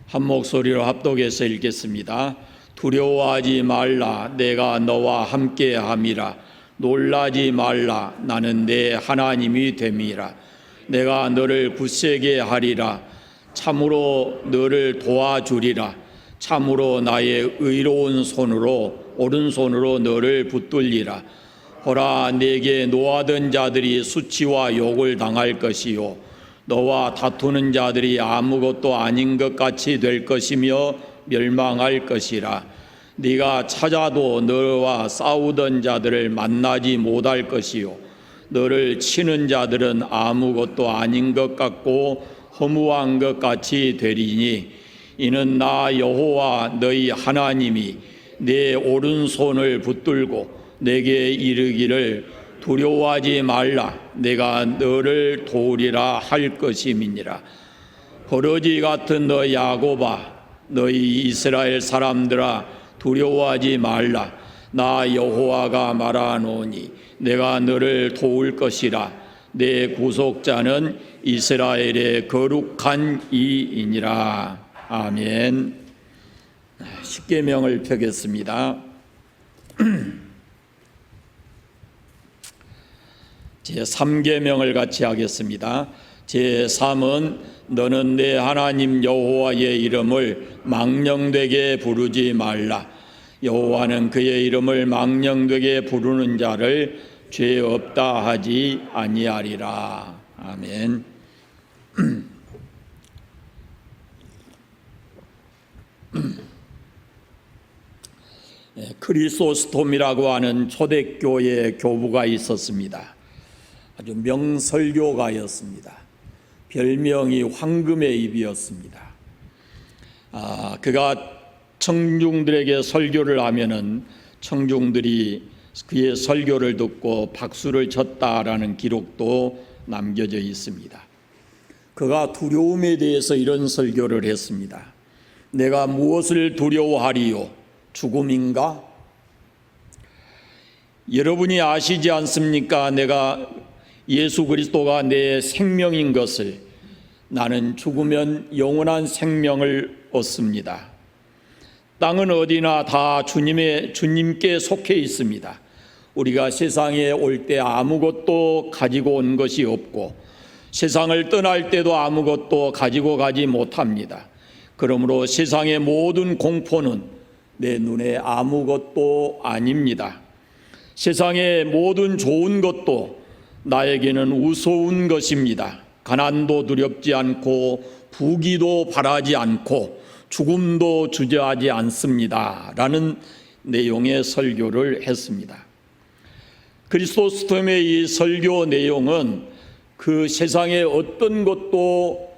한 목소리로 합독해서 읽겠습니다. 두려워하지 말라, 내가 너와 함께함이라. 놀라지 말라, 나는 내 하나님이 됨이라. 내가 너를 굳세게 하리라. 참으로 너를 도와주리라. 참으로 나의 의로운 손으로, 오른손으로 너를 붙들리라. 보라, 내게 노하던 자들이 수치와 욕을 당할 것이요, 너와 다투는 자들이 아무것도 아닌 것 같이 될 것이며 멸망할 것이라. 네가 찾아도 너와 싸우던 자들을 만나지 못할 것이요, 너를 치는 자들은 아무것도 아닌 것 같고 허무한 것 같이 되리니, 이는 나 여호와 너희 하나님이 내 오른손을 붙들고 내게 이르기를 두려워하지 말라, 내가 너를 도우리라 할 것임이니라. 버러지 같은 너 야곱아, 너희 이스라엘 사람들아, 두려워하지 말라. 나 여호와가 말하노니 내가 너를 도울 것이라. 내 구속자는 이스라엘의 거룩한 이이니라. 아멘. 십계명을 펴겠습니다. 제3계명을 같이 하겠습니다. 제3은 너는 내 하나님 여호와의 이름을 망령되게 부르지 말라. 여호와는 그의 이름을 망령되게 부르는 자를 죄 없다 하지 아니하리라. 아멘. 크리소스톰이라고 하는 초대교회 교부가 있었습니다. 아주 명설교가였습니다. 별명이 황금의 입이었습니다. 그가 청중들에게 설교를 하면은 청중들이 그의 설교를 듣고 박수를 쳤다라는 기록도 남겨져 있습니다. 그가 두려움에 대해서 이런 설교를 했습니다. 내가 무엇을 두려워하리요? 죽음인가? 여러분이 아시지 않습니까? 내가 예수 그리스도가 내 생명인 것을, 나는 죽으면 영원한 생명을 얻습니다. 땅은 어디나 다 주님께 속해 있습니다. 우리가 세상에 올 때 아무것도 가지고 온 것이 없고 세상을 떠날 때도 아무것도 가지고 가지 못합니다. 그러므로 세상의 모든 공포는 내 눈에 아무것도 아닙니다. 세상의 모든 좋은 것도 나에게는 우스운 것입니다. 가난도 두렵지 않고 부귀도 바라지 않고 죽음도 주저하지 않습니다. 라는 내용의 설교를 했습니다. 크리소스톰의 이 설교 내용은 그 세상의 어떤 것도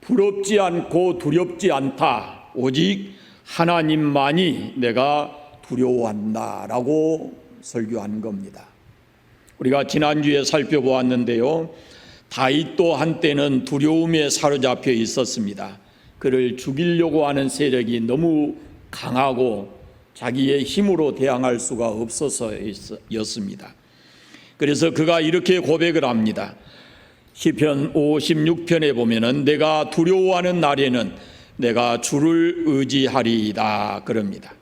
부럽지 않고 두렵지 않다. 오직 하나님만이 내가 두려워한다라고 설교한 겁니다. 우리가 지난주에 살펴보았는데요, 다윗도 한때는 두려움에 사로잡혀 있었습니다. 그를 죽이려고 하는 세력이 너무 강하고 자기의 힘으로 대항할 수가 없어서였습니다. 그래서 그가 이렇게 고백을 합니다. 시편 56편에 보면은 내가 두려워하는 날에는 내가 주를 의지하리이다 그럽니다.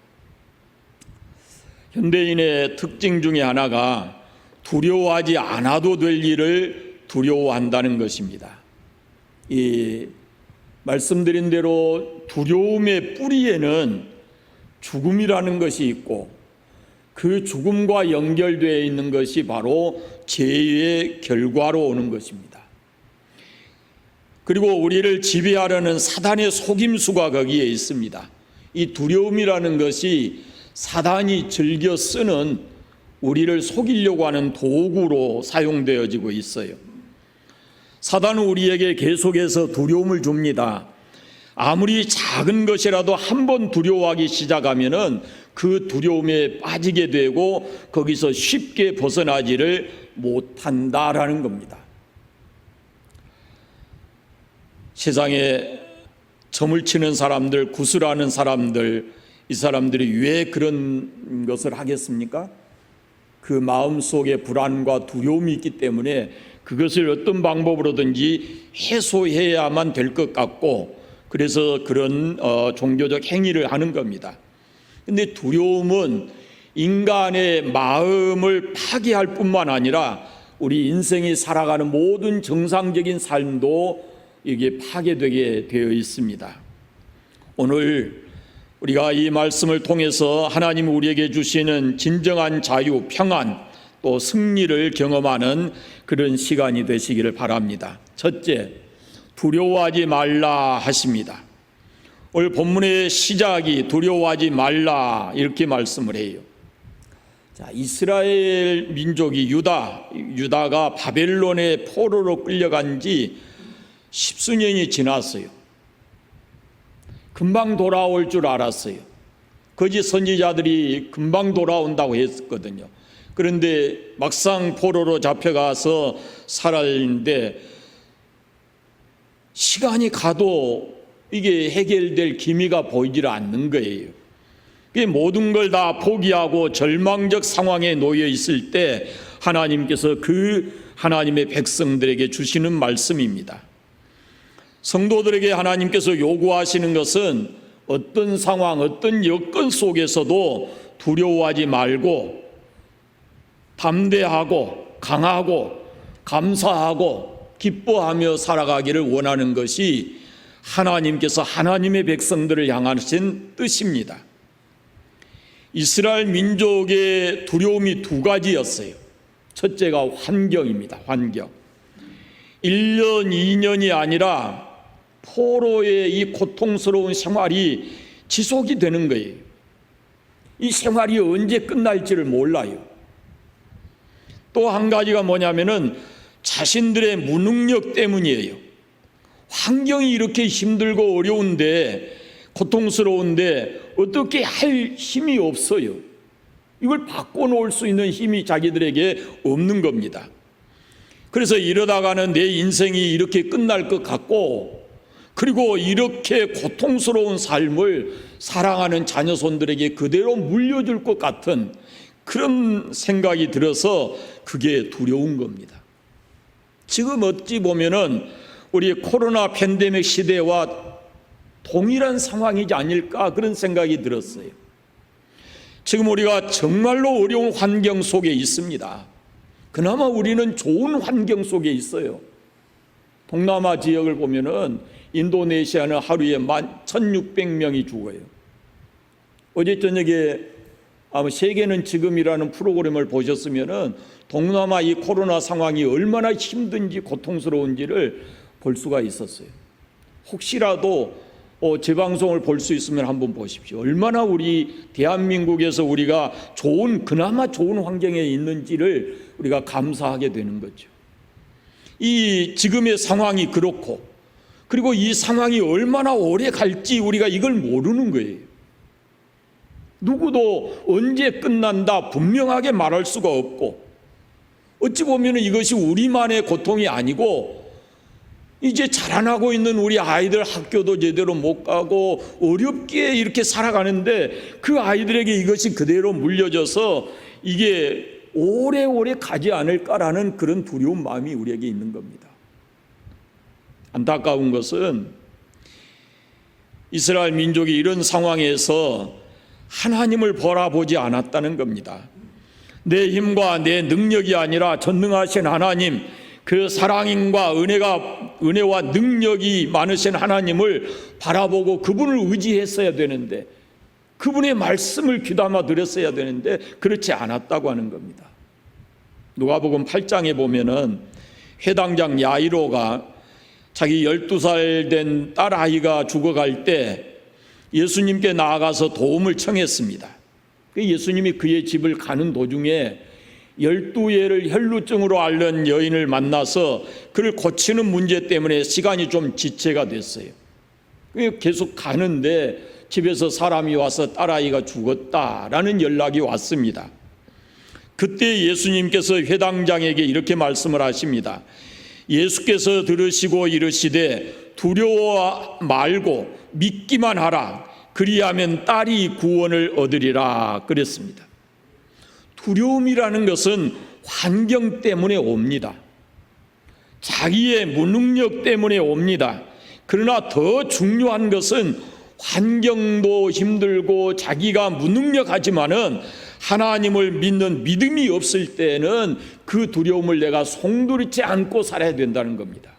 현대인의 특징 중에 하나가 두려워하지 않아도 될 일을 두려워한다는 것입니다. 이 말씀드린 대로 두려움의 뿌리에는 죽음이라는 것이 있고 그 죽음과 연결되어 있는 것이 바로 죄의 결과로 오는 것입니다. 그리고 우리를 지배하려는 사단의 속임수가 거기에 있습니다. 이 두려움이라는 것이 사단이 즐겨 쓰는 우리를 속이려고 하는 도구로 사용되어지고 있어요. 사단은 우리에게 계속해서 두려움을 줍니다. 아무리 작은 것이라도 한번 두려워하기 시작하면은 그 두려움에 빠지게 되고 거기서 쉽게 벗어나지를 못한다라는 겁니다. 세상에 점을 치는 사람들, 구슬하는 사람들, 이 사람들이 왜 그런 것을 하겠습니까? 그 마음속에 불안과 두려움이 있기 때문에 그것을 어떤 방법으로든지 해소해야만 될 것 같고 그래서 그런 종교적 행위를 하는 겁니다. 근데 두려움은 인간의 마음을 파괴할 뿐만 아니라 우리 인생이 살아가는 모든 정상적인 삶도 이게 파괴되게 되어 있습니다. 오늘 우리가 이 말씀을 통해서 하나님이 우리에게 주시는 진정한 자유, 평안, 또 승리를 경험하는 그런 시간이 되시기를 바랍니다. 첫째, 두려워하지 말라 하십니다. 오늘 본문의 시작이 두려워하지 말라 이렇게 말씀을 해요. 자, 이스라엘 민족이 유다가 바벨론의 포로로 끌려간 지 십수년이 지났어요. 금방 돌아올 줄 알았어요. 거짓 선지자들이 금방 돌아온다고 했거든요. 그런데 막상 포로로 잡혀가서 살았는데 시간이 가도 이게 해결될 기미가 보이질 않는 거예요. 모든 걸 다 포기하고 절망적 상황에 놓여 있을 때 하나님께서 그 하나님의 백성들에게 주시는 말씀입니다. 성도들에게 하나님께서 요구하시는 것은 어떤 상황, 어떤 여건 속에서도 두려워하지 말고 담대하고 강하고 감사하고 기뻐하며 살아가기를 원하는 것이 하나님께서 하나님의 백성들을 향하신 뜻입니다. 이스라엘 민족의 두려움이 두 가지였어요. 첫째가 환경입니다. 환경. 1년, 2년이 아니라 포로의 이 고통스러운 생활이 지속이 되는 거예요. 이 생활이 언제 끝날지를 몰라요. 또 한 가지가 뭐냐면은 자신들의 무능력 때문이에요. 환경이 이렇게 힘들고 어려운데 고통스러운데 어떻게 할 힘이 없어요. 이걸 바꿔놓을 수 있는 힘이 자기들에게 없는 겁니다. 그래서 이러다가는 내 인생이 이렇게 끝날 것 같고, 그리고 이렇게 고통스러운 삶을 사랑하는 자녀손들에게 그대로 물려줄 것 같은 그런 생각이 들어서 그게 두려운 겁니다. 지금 어찌 보면은 우리 코로나 팬데믹 시대와 동일한 상황이지 아닐까 그런 생각이 들었어요. 지금 우리가 정말로 어려운 환경 속에 있습니다. 그나마 우리는 좋은 환경 속에 있어요. 동남아 지역을 보면은 인도네시아는 하루에 1,600명이 죽어요. 어제 저녁에 아마 세계는 지금이라는 프로그램을 보셨으면은 동남아 이 코로나 상황이 얼마나 힘든지 고통스러운지를 볼 수가 있었어요. 혹시라도 재방송을 볼 수 있으면 한번 보십시오. 얼마나 우리 대한민국에서 우리가 그나마 좋은 환경에 있는지를 우리가 감사하게 되는 거죠. 이 지금의 상황이 그렇고, 그리고 이 상황이 얼마나 오래 갈지 우리가 이걸 모르는 거예요. 누구도 언제 끝난다 분명하게 말할 수가 없고, 어찌 보면 이것이 우리만의 고통이 아니고 이제 자라나고 있는 우리 아이들 학교도 제대로 못 가고 어렵게 이렇게 살아가는데 그 아이들에게 이것이 그대로 물려져서 이게 오래오래 가지 않을까라는 그런 두려운 마음이 우리에게 있는 겁니다. 안타까운 것은 이스라엘 민족이 이런 상황에서 하나님을 바라보지 않았다는 겁니다. 내 힘과 내 능력이 아니라 전능하신 하나님, 그 사랑과 은혜와 능력이 많으신 하나님을 바라보고 그분을 의지했어야 되는데, 그분의 말씀을 귀담아 들었어야 되는데 그렇지 않았다고 하는 겁니다. 누가복음 8장에 보면은 회당장 야이로가 자기 12살 된 딸아이가 죽어갈 때 예수님께 나아가서 도움을 청했습니다. 예수님이 그의 집을 가는 도중에 12예를 혈루증으로 앓는 여인을 만나서 그를 고치는 문제 때문에 시간이 좀 지체가 됐어요. 계속 가는데 집에서 사람이 와서 딸아이가 죽었다라는 연락이 왔습니다. 그때 예수님께서 회당장에게 이렇게 말씀을 하십니다. 예수께서 들으시고 이르시되 두려워 말고 믿기만 하라. 그리하면 딸이 구원을 얻으리라 그랬습니다. 두려움이라는 것은 환경 때문에 옵니다. 자기의 무능력 때문에 옵니다. 그러나 더 중요한 것은 환경도 힘들고 자기가 무능력하지만은 하나님을 믿는 믿음이 없을 때는 그 두려움을 내가 송두리째 안고 살아야 된다는 겁니다.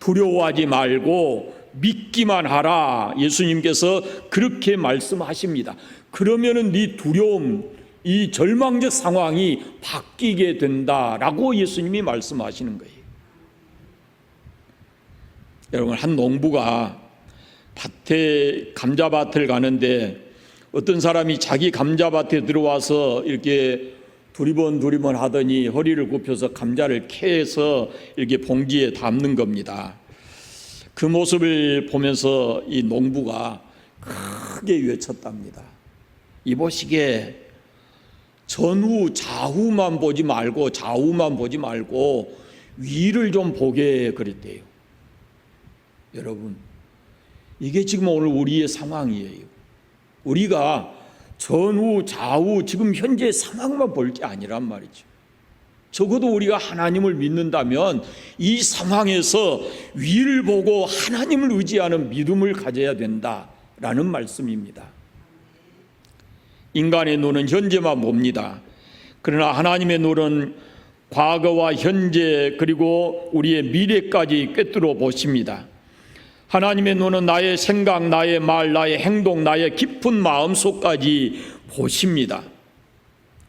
두려워하지 말고 믿기만 하라. 예수님께서 그렇게 말씀하십니다. 그러면은 네 두려움, 이 절망적 상황이 바뀌게 된다라고 예수님이 말씀하시는 거예요. 여러분, 한 농부가 감자밭을 가는데 어떤 사람이 자기 감자밭에 들어와서 이렇게 두리번 하더니 허리를 굽혀서 감자를 캐서 이렇게 봉지에 담는 겁니다. 그 모습을 보면서 이 농부가 크게 외쳤답니다. 이보시게, 전후 좌우만 보지 말고 위를 좀 보게 그랬대요. 여러분, 이게 지금 오늘 우리의 상황이에요. 우리가 전후 좌우 지금 현재 상황만 볼 게 아니란 말이죠. 적어도 우리가 하나님을 믿는다면 이 상황에서 위를 보고 하나님을 의지하는 믿음을 가져야 된다라는 말씀입니다. 인간의 눈은 현재만 봅니다. 그러나 하나님의 눈은 과거와 현재 그리고 우리의 미래까지 꿰뚫어 보십니다. 하나님의 눈은 나의 생각, 나의 말, 나의 행동, 나의 깊은 마음속까지 보십니다.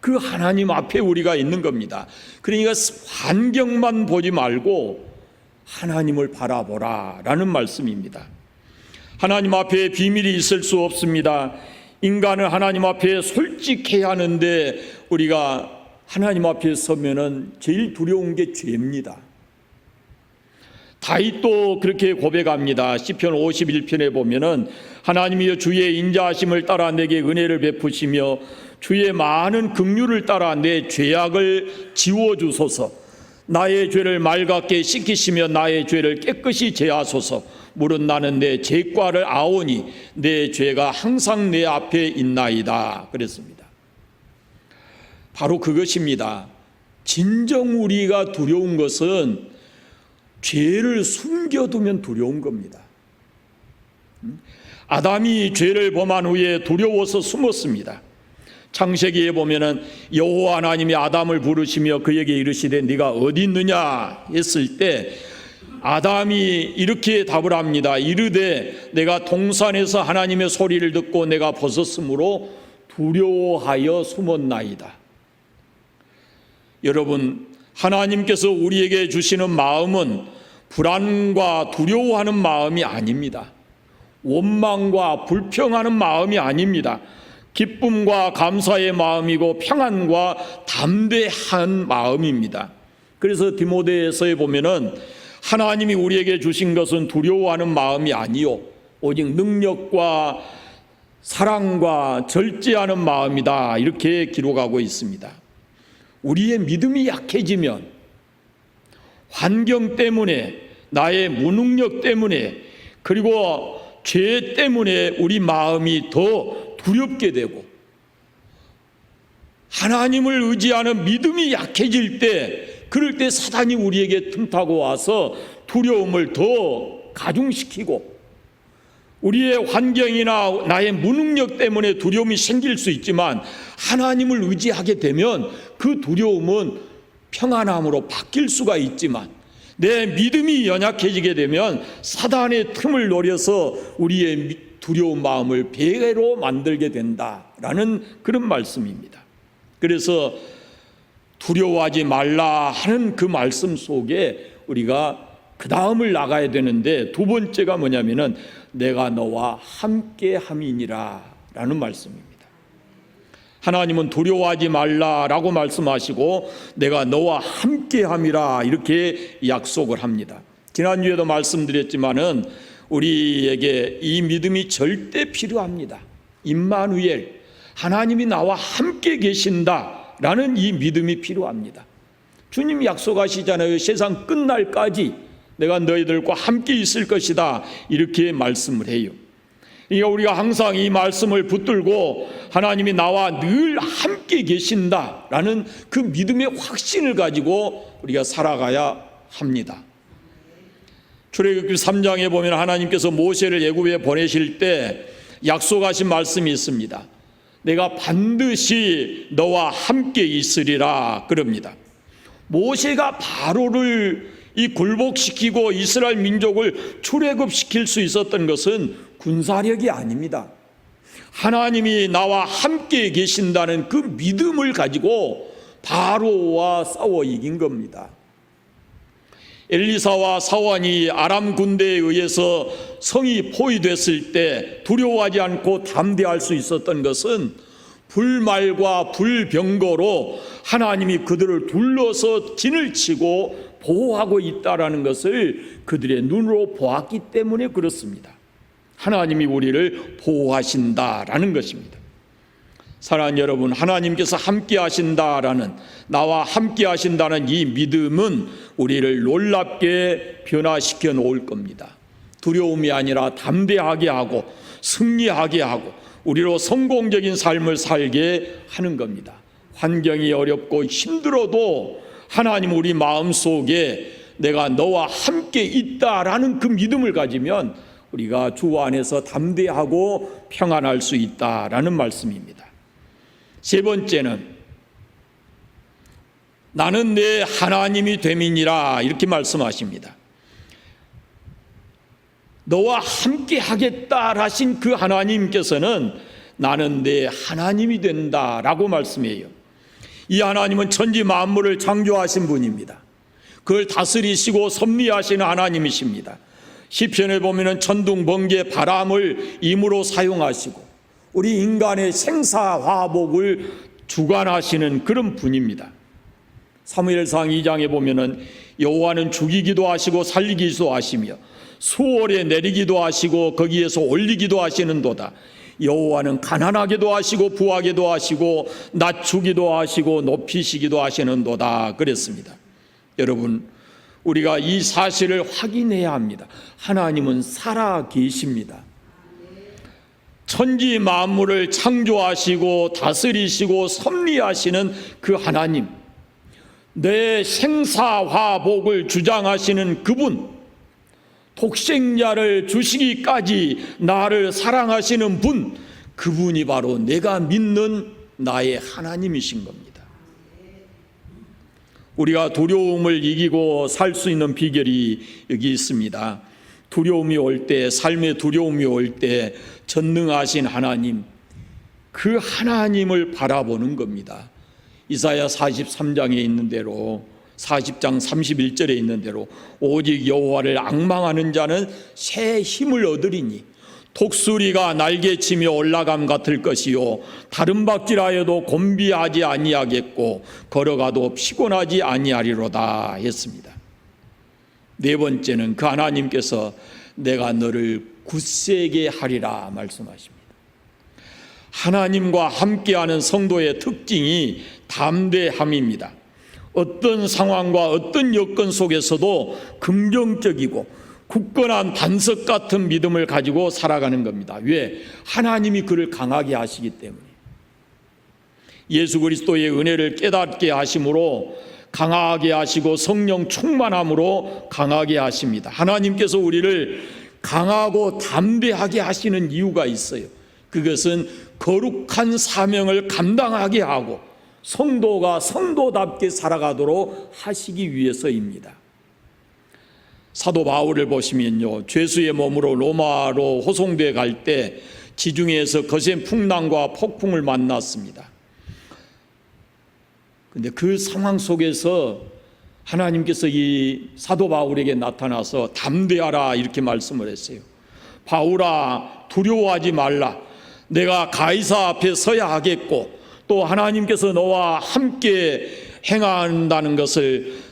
그 하나님 앞에 우리가 있는 겁니다. 그러니까 환경만 보지 말고 하나님을 바라보라 라는 말씀입니다. 하나님 앞에 비밀이 있을 수 없습니다. 인간은 하나님 앞에 솔직해야 하는데 우리가 하나님 앞에 서면은 제일 두려운 게 죄입니다. 다윗도 그렇게 고백합니다. 시편 51편에 보면은 하나님이여 주의 인자하심을 따라 내게 은혜를 베푸시며 주의 많은 긍휼을 따라 내 죄악을 지워주소서. 나의 죄를 맑게 씻기시며 나의 죄를 깨끗이 제하소서. 물은 나는 내 죄과를 아오니 내 죄가 항상 내 앞에 있나이다 그랬습니다. 바로 그것입니다. 진정 우리가 두려운 것은 죄를 숨겨두면 두려운 겁니다. 아담이 죄를 범한 후에 두려워서 숨었습니다. 창세기에 보면은 여호와 하나님이 아담을 부르시며 그에게 이르시되 네가 어디 있느냐 했을 때 아담이 이렇게 답을 합니다. 이르되 내가 동산에서 하나님의 소리를 듣고 내가 벗었으므로 두려워하여 숨었나이다. 여러분, 하나님께서 우리에게 주시는 마음은 불안과 두려워하는 마음이 아닙니다. 원망과 불평하는 마음이 아닙니다. 기쁨과 감사의 마음이고 평안과 담대한 마음입니다. 그래서 디모데서에 보면은 하나님이 우리에게 주신 것은 두려워하는 마음이 아니요 오직 능력과 사랑과 절제하는 마음이다 이렇게 기록하고 있습니다. 우리의 믿음이 약해지면 환경 때문에 나의 무능력 때문에 그리고 죄 때문에 우리 마음이 더 두렵게 되고 하나님을 의지하는 믿음이 약해질 때 그럴 때 사단이 우리에게 틈타고 와서 두려움을 더 가중시키고 우리의 환경이나 나의 무능력 때문에 두려움이 생길 수 있지만 하나님을 의지하게 되면 그 두려움은 평안함으로 바뀔 수가 있지만 내 믿음이 연약해지게 되면 사단의 틈을 노려서 우리의 두려운 마음을 배로 만들게 된다라는 그런 말씀입니다. 그래서 두려워하지 말라 하는 그 말씀 속에 우리가 그 다음을 나가야 되는데 두 번째가 뭐냐면은 내가 너와 함께 함이니라 라는 말씀입니다. 하나님은 두려워하지 말라라고 말씀하시고 내가 너와 함께 함이라 이렇게 약속을 합니다. 지난주에도 말씀드렸지만은 우리에게 이 믿음이 절대 필요합니다. 임마누엘, 하나님이 나와 함께 계신다라는 이 믿음이 필요합니다. 주님 약속하시잖아요. 세상 끝날까지 내가 너희들과 함께 있을 것이다 이렇게 말씀을 해요. 그러니까 우리가 항상 이 말씀을 붙들고 하나님이 나와 늘 함께 계신다라는 그 믿음의 확신을 가지고 우리가 살아가야 합니다. 출애굽기 3장에 보면 하나님께서 모세를 애굽에 보내실 때 약속하신 말씀이 있습니다. 내가 반드시 너와 함께 있으리라 그럽니다. 모세가 바로를 굴복시키고 이스라엘 민족을 출애굽시킬 수 있었던 것은 군사력이 아닙니다. 하나님이 나와 함께 계신다는 그 믿음을 가지고 바로와 싸워 이긴 겁니다. 엘리사와 사환이 아람 군대에 의해서 성이 포위됐을 때 두려워하지 않고 담대할 수 있었던 것은 불말과 불병거로 하나님이 그들을 둘러서 진을 치고 보호하고 있다라는 것을 그들의 눈으로 보았기 때문에 그렇습니다. 하나님이 우리를 보호하신다라는 것입니다. 사랑하는 여러분, 하나님께서 함께 하신다라는, 나와 함께 하신다는 이 믿음은 우리를 놀랍게 변화시켜 놓을 겁니다. 두려움이 아니라 담대하게 하고 승리하게 하고 우리로 성공적인 삶을 살게 하는 겁니다. 환경이 어렵고 힘들어도 하나님 우리 마음속에 내가 너와 함께 있다라는 그 믿음을 가지면 우리가 주 안에서 담대하고 평안할 수 있다라는 말씀입니다. 세 번째는 나는 내 하나님이 됨이니라 이렇게 말씀하십니다. 너와 함께 하겠다 하신 그 하나님께서는 나는 내 하나님이 된다라고 말씀해요. 이 하나님은 천지 만물을 창조하신 분입니다. 그걸 다스리시고 섭리하시는 하나님이십니다. 시편에 보면은 천둥, 번개, 바람을 임으로 사용하시고 우리 인간의 생사화복을 주관하시는 그런 분입니다. 사무엘상 2장에 보면은 여호와는 죽이기도 하시고 살리기도 하시며 수월에 내리기도 하시고 거기에서 올리기도 하시는도다. 여호와는 가난하게도 하시고 부하게도 하시고 낮추기도 하시고 높이시기도 하시는도다 그랬습니다. 여러분, 우리가 이 사실을 확인해야 합니다. 하나님은 살아 계십니다. 천지 만물을 창조하시고 다스리시고 섭리하시는 그 하나님, 내 생사화복을 주장하시는 그분, 독생자를 주시기까지 나를 사랑하시는 분, 그분이 바로 내가 믿는 나의 하나님이신 겁니다. 우리가 두려움을 이기고 살 수 있는 비결이 여기 있습니다. 두려움이 올 때, 삶의 두려움이 올 때 전능하신 하나님, 그 하나님을 바라보는 겁니다. 이사야 43장에 있는 대로, 40장 31절에 있는 대로 오직 여호와를 앙망하는 자는 새 힘을 얻으리니 독수리가 날개치며 올라감 같을 것이요 다른 박질하여도 곤비하지 아니하겠고 걸어가도 피곤하지 아니하리로다 했습니다. 네 번째는 그 하나님께서 내가 너를 굳세게 하리라 말씀하십니다. 하나님과 함께하는 성도의 특징이 담대함입니다. 어떤 상황과 어떤 여건 속에서도 긍정적이고 굳건한 반석 같은 믿음을 가지고 살아가는 겁니다. 왜? 하나님이 그를 강하게 하시기 때문에. 예수 그리스도의 은혜를 깨닫게 하심으로 강하게 하시고 성령 충만함으로 강하게 하십니다. 하나님께서 우리를 강하고 담대하게 하시는 이유가 있어요. 그것은 거룩한 사명을 감당하게 하고 성도가 성도답게 살아가도록 하시기 위해서입니다. 사도 바울을 보시면요, 죄수의 몸으로 로마로 호송돼 갈 때 지중해에서 거센 풍랑과 폭풍을 만났습니다. 근데 그 상황 속에서 하나님께서 이 사도 바울에게 나타나서 담대하라 이렇게 말씀을 했어요. 바울아, 두려워하지 말라. 내가 가이사 앞에 서야 하겠고 또 하나님께서 너와 함께 행한다는 것을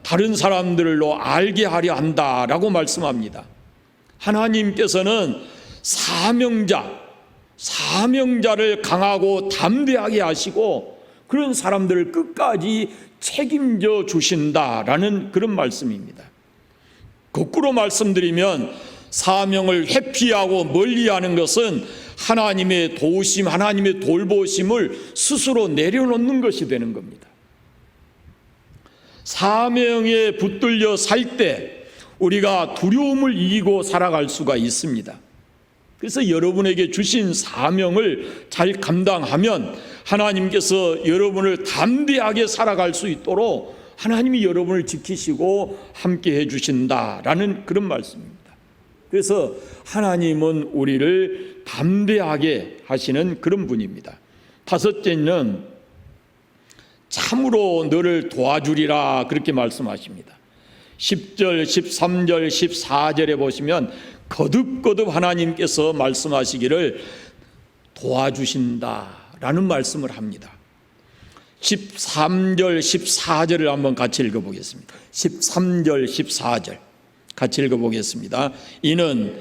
다른 사람들로 알게 하려 한다라고 말씀합니다. 하나님께서는 사명자를 강하고 담대하게 하시고 그런 사람들을 끝까지 책임져 주신다라는 그런 말씀입니다. 거꾸로 말씀드리면 사명을 회피하고 멀리하는 것은 하나님의 도우심, 하나님의 돌보심을 스스로 내려놓는 것이 되는 겁니다. 사명에 붙들려 살 때 우리가 두려움을 이기고 살아갈 수가 있습니다. 그래서 여러분에게 주신 사명을 잘 감당하면 하나님께서 여러분을 담대하게 살아갈 수 있도록 하나님이 여러분을 지키시고 함께 해주신다라는 그런 말씀입니다. 그래서 하나님은 우리를 담대하게 하시는 그런 분입니다. 다섯째는 참으로 너를 도와주리라 그렇게 말씀하십니다. 10절, 13절, 14절에 보시면 거듭거듭 하나님께서 말씀하시기를 도와주신다라는 말씀을 합니다. 13절, 14절을 한번 같이 읽어보겠습니다. 13절, 14절 같이 읽어보겠습니다. 이는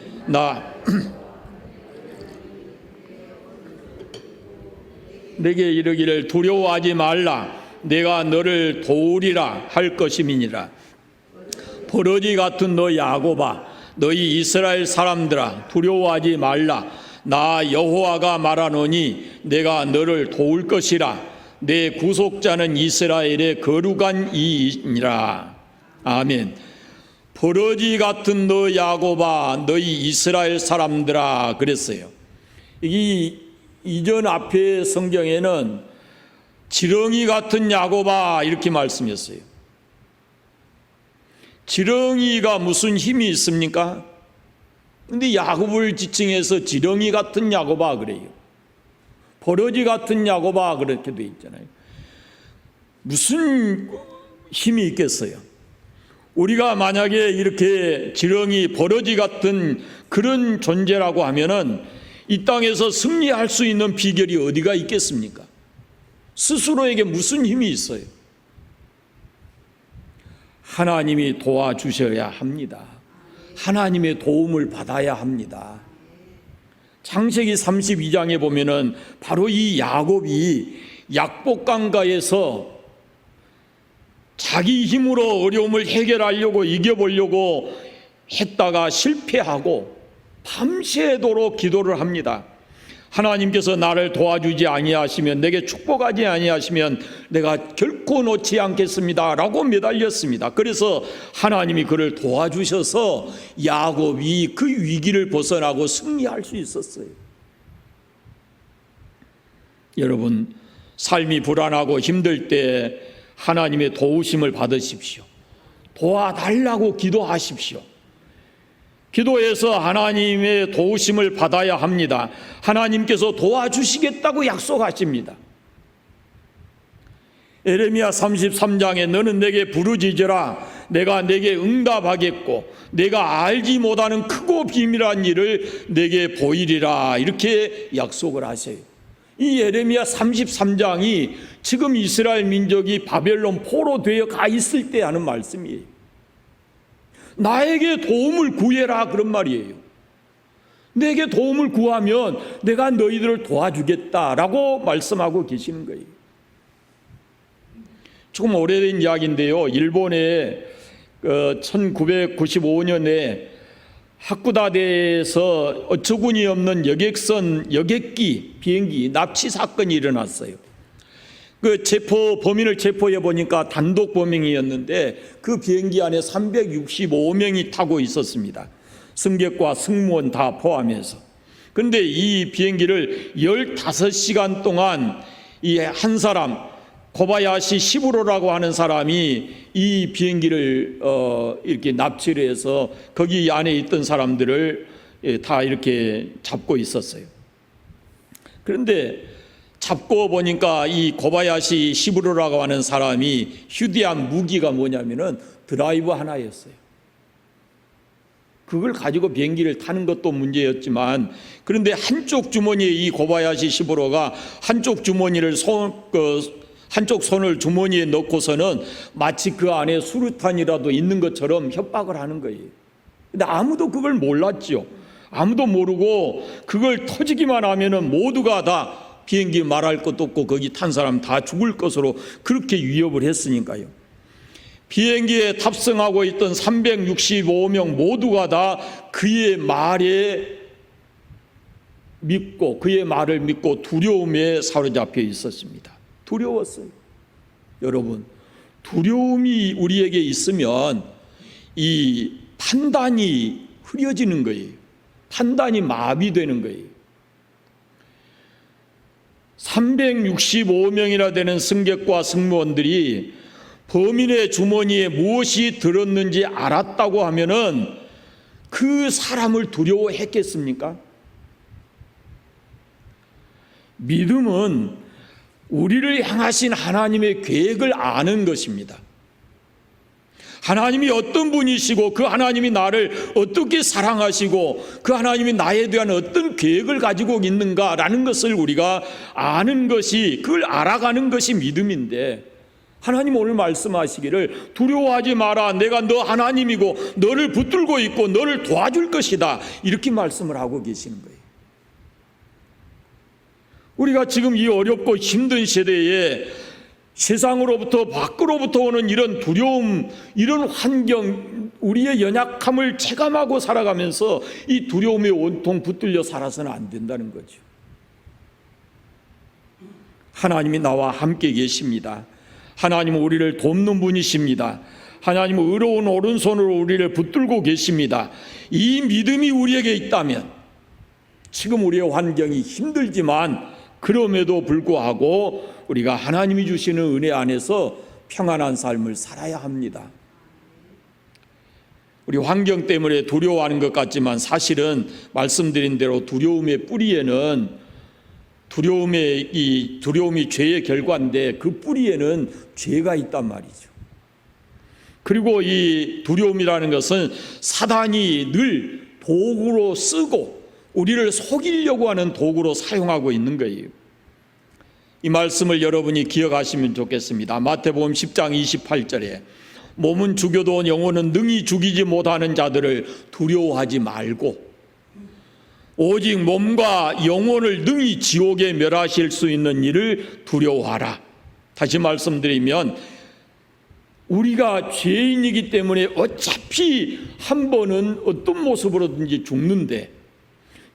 내게 이르기를 두려워하지 말라 내가 너를 도우리라 할 것임이니라. 버러지 같은 너 야곱아 너희 이스라엘 사람들아 두려워하지 말라 나 여호와가 말하노니 내가 너를 도울 것이라 내 구속자는 이스라엘의 거룩한 이이니라. 아멘. 버러지 같은 너 야곱아 너희 이스라엘 사람들아 그랬어요. 이 이전 앞에 성경에는 지렁이 같은 야곱아 이렇게 말씀했어요. 지렁이가 무슨 힘이 있습니까? 근데 야곱을 지칭해서 지렁이 같은 야곱아 그래요. 버러지 같은 야곱아 그렇게 돼 있잖아요. 무슨 힘이 있겠어요? 우리가 만약에 이렇게 지렁이 버러지 같은 그런 존재라고 하면은 이 땅에서 승리할 수 있는 비결이 어디가 있겠습니까? 스스로에게 무슨 힘이 있어요? 하나님이 도와주셔야 합니다. 하나님의 도움을 받아야 합니다. 창세기 32장에 보면은 바로 이 야곱이 약복강가에서 자기 힘으로 어려움을 해결하려고 이겨보려고 했다가 실패하고 밤새도록 기도를 합니다. 하나님께서 나를 도와주지 아니하시면 내게 축복하지 아니하시면 내가 결코 놓지 않겠습니다 라고 매달렸습니다. 그래서 하나님이 그를 도와주셔서 야곱이 그 위기를 벗어나고 승리할 수 있었어요. 여러분 삶이 불안하고 힘들 때 하나님의 도우심을 받으십시오. 도와달라고 기도하십시오. 기도해서 하나님의 도우심을 받아야 합니다. 하나님께서 도와주시겠다고 약속하십니다. 에레미야 33장에 너는 내게 부르짖으라 내가 내게 응답하겠고 내가 알지 못하는 크고 비밀한 일을 내게 보이리라 이렇게 약속을 하세요. 이 에레미야 33장이 지금 이스라엘 민족이 바벨론 포로되어 가 있을 때 하는 말씀이에요. 나에게 도움을 구해라 그런 말이에요. 내게 도움을 구하면 내가 너희들을 도와주겠다라고 말씀하고 계시는 거예요. 조금 오래된 이야기인데요. 일본에 1995년에 하쿠다대에서 어처구니 없는 여객기 비행기 납치 사건이 일어났어요. 그 범인을 체포해 보니까 단독 범행이었는데 그 비행기 안에 365명이 타고 있었습니다. 승객과 승무원 다 포함해서. 그런데 이 비행기를 15시간 동안 이 한 사람 고바야시 시부로라고 하는 사람이 이 비행기를 이렇게 납치를 해서 거기 안에 있던 사람들을 다 이렇게 잡고 있었어요. 그런데 잡고 보니까 이 고바야시 시부로라고 하는 사람이 휴대한 무기가 뭐냐면은 드라이브 하나였어요. 그걸 가지고 비행기를 타는 것도 문제였지만 그런데 한쪽 주머니에 이 고바야시 시부로가 한쪽 주머니를 한쪽 손을 주머니에 넣고서는 마치 그 안에 수류탄이라도 있는 것처럼 협박을 하는 거예요. 근데 아무도 그걸 몰랐죠. 아무도 모르고 그걸 터지기만 하면은 모두가 다 비행기 말할 것도 없고 거기 탄 사람 다 죽을 것으로 그렇게 위협을 했으니까요. 비행기에 탑승하고 있던 365명 모두가 다 그의 말을 믿고 두려움에 사로잡혀 있었습니다. 두려웠어요. 여러분, 두려움이 우리에게 있으면 이 판단이 흐려지는 거예요. 판단이 마비되는 거예요. 365명이나 되는 승객과 승무원들이 범인의 주머니에 무엇이 들었는지 알았다고 하면은 그 사람을 두려워했겠습니까? 믿음은 우리를 향하신 하나님의 계획을 아는 것입니다. 하나님이 어떤 분이시고 그 하나님이 나를 어떻게 사랑하시고 그 하나님이 나에 대한 어떤 계획을 가지고 있는가라는 것을 우리가 아는 것이, 그걸 알아가는 것이 믿음인데, 하나님 오늘 말씀하시기를 두려워하지 마라, 내가 너 하나님이고 너를 붙들고 있고 너를 도와줄 것이다, 이렇게 말씀을 하고 계시는 거예요. 우리가 지금 이 어렵고 힘든 시대에 세상으로부터 밖으로부터 오는 이런 두려움, 이런 환경, 우리의 연약함을 체감하고 살아가면서 이 두려움에 온통 붙들려 살아서는 안 된다는 거죠. 하나님이 나와 함께 계십니다. 하나님은 우리를 돕는 분이십니다. 하나님은 의로운 오른손으로 우리를 붙들고 계십니다. 이 믿음이 우리에게 있다면, 지금 우리의 환경이 힘들지만 그럼에도 불구하고 우리가 하나님이 주시는 은혜 안에서 평안한 삶을 살아야 합니다. 우리 환경 때문에 두려워하는 것 같지만 사실은 말씀드린 대로 두려움의 뿌리에는 두려움이 죄의 결과인데 그 뿌리에는 죄가 있단 말이죠. 그리고 이 두려움이라는 것은 사단이 늘 도구로 쓰고 우리를 속이려고 하는 도구로 사용하고 있는 거예요. 이 말씀을 여러분이 기억하시면 좋겠습니다. 마태복음 10장 28절에 몸은 죽여도 영혼은 능히 죽이지 못하는 자들을 두려워하지 말고 오직 몸과 영혼을 능히 지옥에 멸하실 수 있는 이를 두려워하라. 다시 말씀드리면 우리가 죄인이기 때문에 어차피 한 번은 어떤 모습으로든지 죽는데,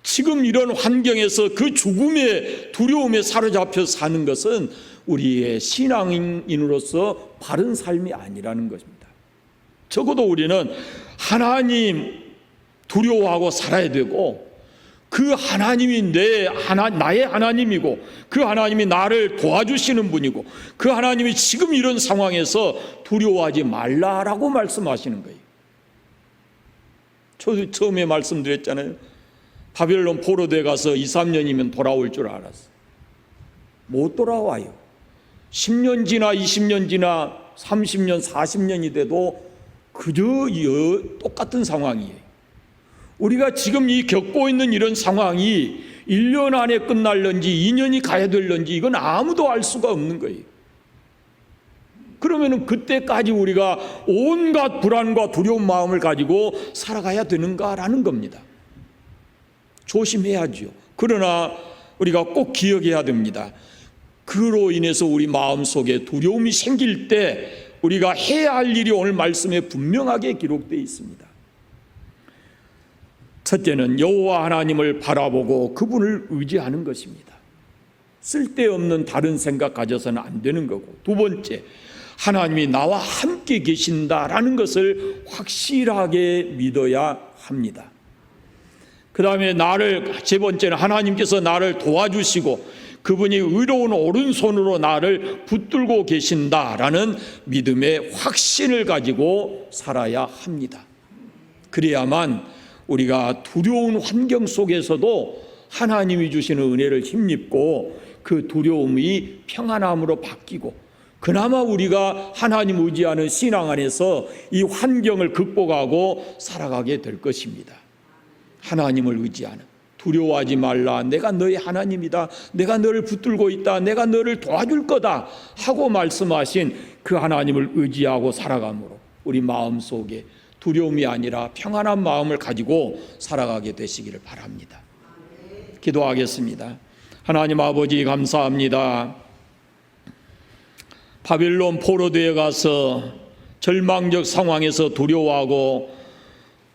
지금 이런 환경에서 그 죽음의 두려움에 사로잡혀 사는 것은 우리의 신앙인으로서 바른 삶이 아니라는 것입니다. 적어도 우리는 하나님 두려워하고 살아야 되고, 그 하나님이 나의 하나님이고 그 하나님이 나를 도와주시는 분이고 그 하나님이 지금 이런 상황에서 두려워하지 말라라고 말씀하시는 거예요. 저도 처음에 말씀드렸잖아요. 바벨론 포로대에 가서 2, 3년이면 돌아올 줄 알았어요. 못 돌아와요. 10년 지나 20년 지나 30년 40년이 돼도 그저 똑같은 상황이에요. 우리가 지금 겪고 있는 이런 상황이 1년 안에 끝날런지 2년이 가야 될런지 이건 아무도 알 수가 없는 거예요. 그러면은 그때까지 우리가 온갖 불안과 두려운 마음을 가지고 살아가야 되는가라는 겁니다. 조심해야죠. 그러나 우리가 꼭 기억해야 됩니다. 그로 인해서 우리 마음속에 두려움이 생길 때 우리가 해야 할 일이 오늘 말씀에 분명하게 기록되어 있습니다. 첫째는 여호와 하나님을 바라보고 그분을 의지하는 것입니다. 쓸데없는 다른 생각 가져서는 안 되는 거고, 두 번째, 하나님이 나와 함께 계신다라는 것을 확실하게 믿어야 합니다. 그 다음에 세 번째는 하나님께서 나를 도와주시고 그분이 의로운 오른손으로 나를 붙들고 계신다라는 믿음의 확신을 가지고 살아야 합니다. 그래야만 우리가 두려운 환경 속에서도 하나님이 주시는 은혜를 힘입고 그 두려움이 평안함으로 바뀌고, 그나마 우리가 하나님 의지하는 신앙 안에서 이 환경을 극복하고 살아가게 될 것입니다. 하나님을 의지하는, 두려워하지 말라, 내가 너의 하나님이다, 내가 너를 붙들고 있다, 내가 너를 도와줄 거다 하고 말씀하신 그 하나님을 의지하고 살아감으로 우리 마음속에 두려움이 아니라 평안한 마음을 가지고 살아가게 되시기를 바랍니다. 기도하겠습니다. 하나님 아버지 감사합니다. 바벨론 포로대에 가서 절망적 상황에서 두려워하고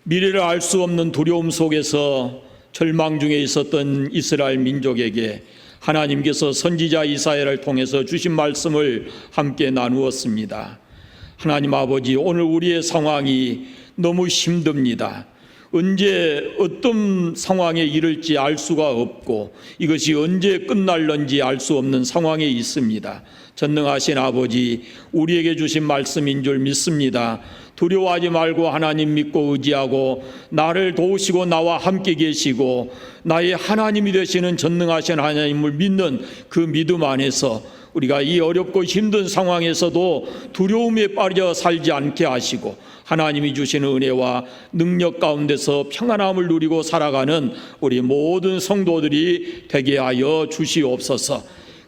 미래를 알 수 없는 두려움 속에서 절망 중에 있었던 이스라엘 민족에게 하나님께서 선지자 이사야를 통해서 주신 말씀을 함께 나누었습니다. 하나님 아버지, 오늘 우리의 상황이 너무 힘듭니다. 언제 어떤 상황에 이를지 알 수가 없고 이것이 언제 끝날런지 알 수 없는 상황에 있습니다. 전능하신 아버지, 우리에게 주신 말씀인 줄 믿습니다. 두려워하지 말고 하나님 믿고 의지하고 나를 도우시고 나와 함께 계시고 나의 하나님이 되시는 전능하신 하나님을 믿는 그 믿음 안에서 우리가 이 어렵고 힘든 상황에서도 두려움에 빠져 살지 않게 하시고 하나님이 주시는 은혜와 능력 가운데서 평안함을 누리고 살아가는 우리 모든 성도들이 되게 하여 주시옵소서.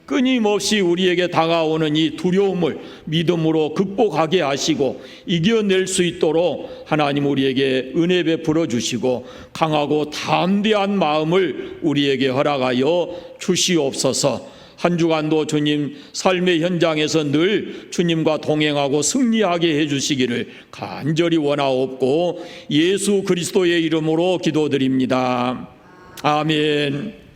끊임없이 우리에게 다가오는 이 두려움을 믿음으로 극복하게 하시고 이겨낼 수 있도록 하나님 우리에게 은혜 베풀어 주시고 강하고 담대한 마음을 우리에게 허락하여 주시옵소서. 한 주간도 주님 삶의 현장에서 늘 주님과 동행하고 승리하게 해주시기를 간절히 원하옵고 예수 그리스도의 이름으로 기도드립니다. 아멘.